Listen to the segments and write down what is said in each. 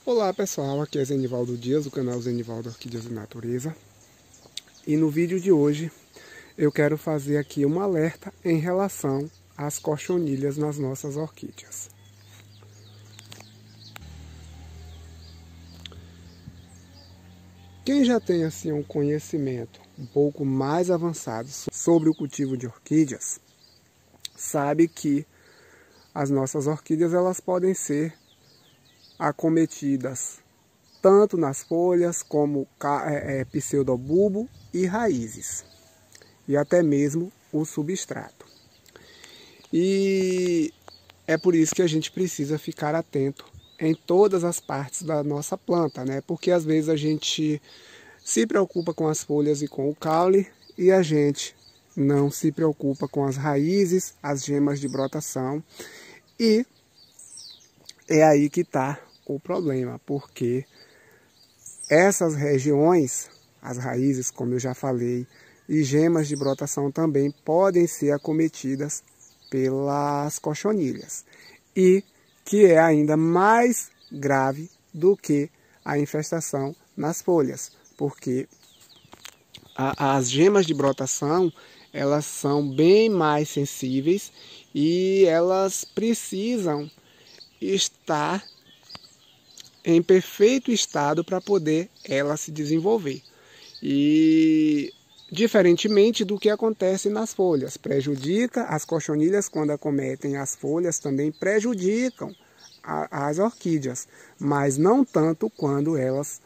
Olá pessoal, aqui é Zenivaldo Dias, do canal Zenivaldo Orquídeas e Natureza. E no vídeo de hoje eu quero fazer aqui um alerta em relação às cochonilhas nas nossas orquídeas. Quem já tem assim um conhecimento um pouco mais avançado sobre o cultivo de orquídeas, sabe que as nossas orquídeas elas podem ser acometidas tanto nas folhas como pseudobulbo e raízes e até mesmo o substrato. E é por isso que a gente precisa ficar atento em todas as partes da nossa planta, né? Porque às vezes a gente se preocupa com as folhas e com o caule e a gente não se preocupa com as raízes, as gemas de brotação. E é aí que está o problema, porque essas regiões, as raízes, como eu já falei, e gemas de brotação também podem ser acometidas pelas cochonilhas. E que é ainda mais grave do que a infestação nas folhas, porque as gemas de brotação, elas são bem mais sensíveis e elas precisam estar em perfeito estado para poder ela se desenvolver. E diferentemente do que acontece nas folhas, prejudica as cochonilhas quando acometem as folhas, também prejudicam as orquídeas, mas não tanto quando elas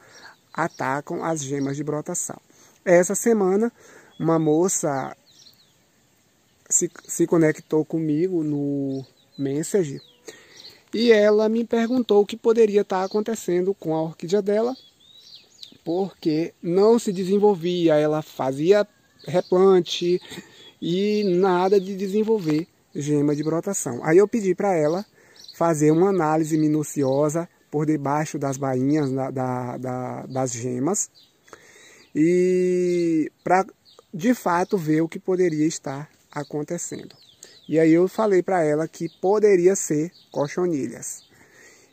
atacam as gemas de brotação. Essa semana uma moça se conectou comigo no Messenger e ela me perguntou o que poderia estar acontecendo com a orquídea dela, porque não se desenvolvia, ela fazia replante e nada de desenvolver gema de brotação. Aí eu pedi para ela fazer uma análise minuciosa por debaixo das bainhas das gemas e para de fato ver o que poderia estar acontecendo. E aí eu falei para ela que poderia ser cochonilhas.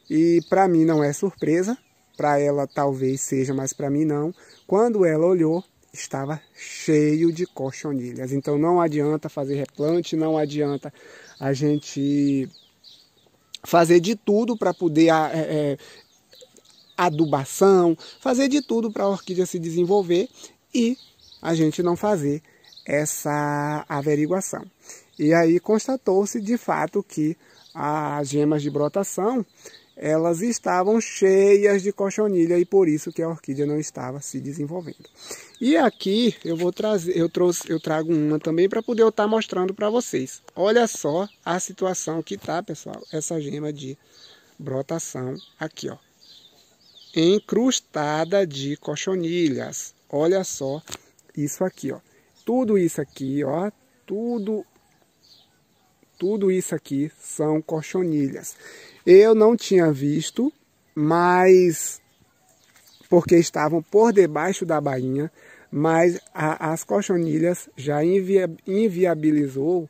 E para mim não é surpresa, para ela talvez seja, mas para mim não. Quando ela olhou, estava cheio de cochonilhas. Então não adianta fazer replante, não adianta a gente fazer de tudo para poder adubação, fazer de tudo para a orquídea se desenvolver e a gente não fazer essa averiguação. E aí constatou-se de fato que as gemas de brotação, elas estavam cheias de cochonilha e por isso que a orquídea não estava se desenvolvendo. E aqui eu trago uma também para poder estar mostrando para vocês. Olha só a situação que tá, pessoal, essa gema de brotação aqui, ó, encrustada de cochonilhas. Olha só isso aqui, ó. Tudo isso aqui, ó, tudo isso aqui são cochonilhas. Eu não tinha visto, mas porque estavam por debaixo da bainha, mas as cochonilhas já inviabilizou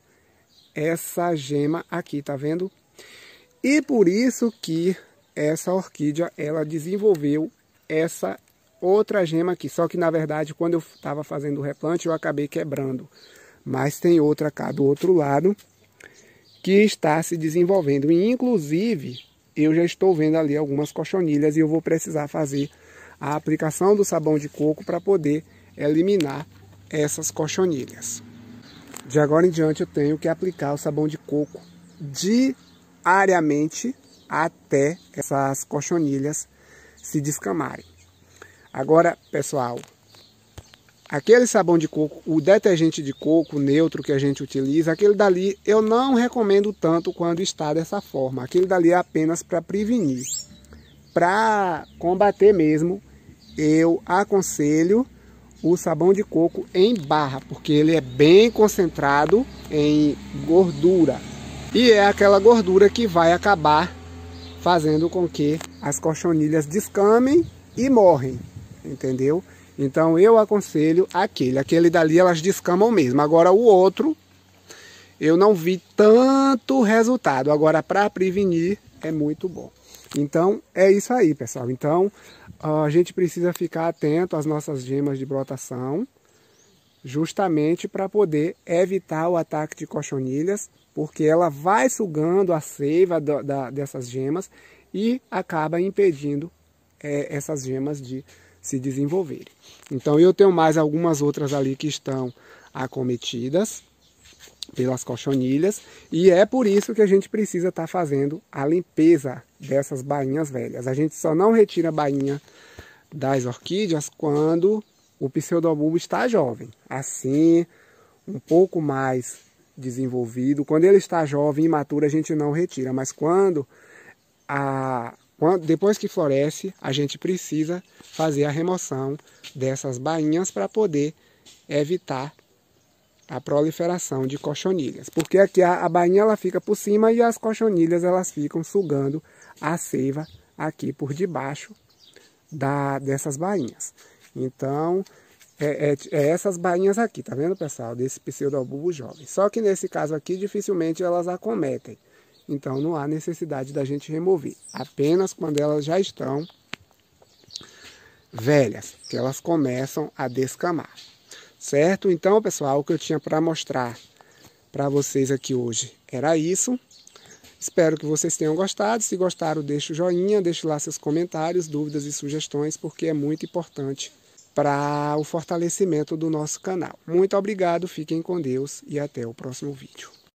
essa gema aqui, tá vendo? E por isso que essa orquídea, ela desenvolveu essa outra gema aqui. Só que na verdade, quando eu estava fazendo o replante, eu acabei quebrando. Mas tem outra cá do outro lado que está se desenvolvendo. E inclusive, eu já estou vendo ali algumas cochonilhas e eu vou precisar fazer a aplicação do sabão de coco para poder eliminar essas cochonilhas. De agora em diante eu tenho que aplicar o sabão de coco diariamente até essas cochonilhas se descamarem. Agora, pessoal, aquele sabão de coco, o detergente de coco neutro que a gente utiliza, aquele dali eu não recomendo tanto quando está dessa forma. Aquele dali é apenas para prevenir. Para combater mesmo, eu aconselho o sabão de coco em barra, porque ele é bem concentrado em gordura. E é aquela gordura que vai acabar fazendo com que as cochonilhas descamem e morrem, entendeu? Então eu aconselho aquele dali elas descamam mesmo. Agora o outro eu não vi tanto resultado. Agora para prevenir é muito bom. Então, é isso aí, pessoal. Então, a gente precisa ficar atento às nossas gemas de brotação, justamente para poder evitar o ataque de cochonilhas, porque ela vai sugando a seiva dessas gemas e acaba impedindo essas gemas de se desenvolverem. Então, eu tenho mais algumas outras ali que estão acometidas pelas cochonilhas, e é por isso que a gente precisa estar fazendo a limpeza dessas bainhas velhas. A gente só não retira a bainha das orquídeas quando o pseudobulbo está jovem, assim, um pouco mais desenvolvido. Quando ele está jovem, imaturo, a gente não retira, mas depois que floresce, a gente precisa fazer a remoção dessas bainhas para poder evitar a proliferação de cochonilhas, porque aqui a bainha ela fica por cima e as cochonilhas elas ficam sugando a seiva aqui por debaixo dessas bainhas. Então é essas bainhas aqui, tá vendo, pessoal, desse pseudobulbo jovem. Só que nesse caso aqui dificilmente elas acometem, então não há necessidade da gente remover, apenas quando elas já estão velhas, que elas começam a descamar. Certo? Então, pessoal, o que eu tinha para mostrar para vocês aqui hoje era isso. Espero que vocês tenham gostado. Se gostaram, deixe o joinha, deixe lá seus comentários, dúvidas e sugestões, porque é muito importante para o fortalecimento do nosso canal. Muito obrigado, fiquem com Deus e até o próximo vídeo.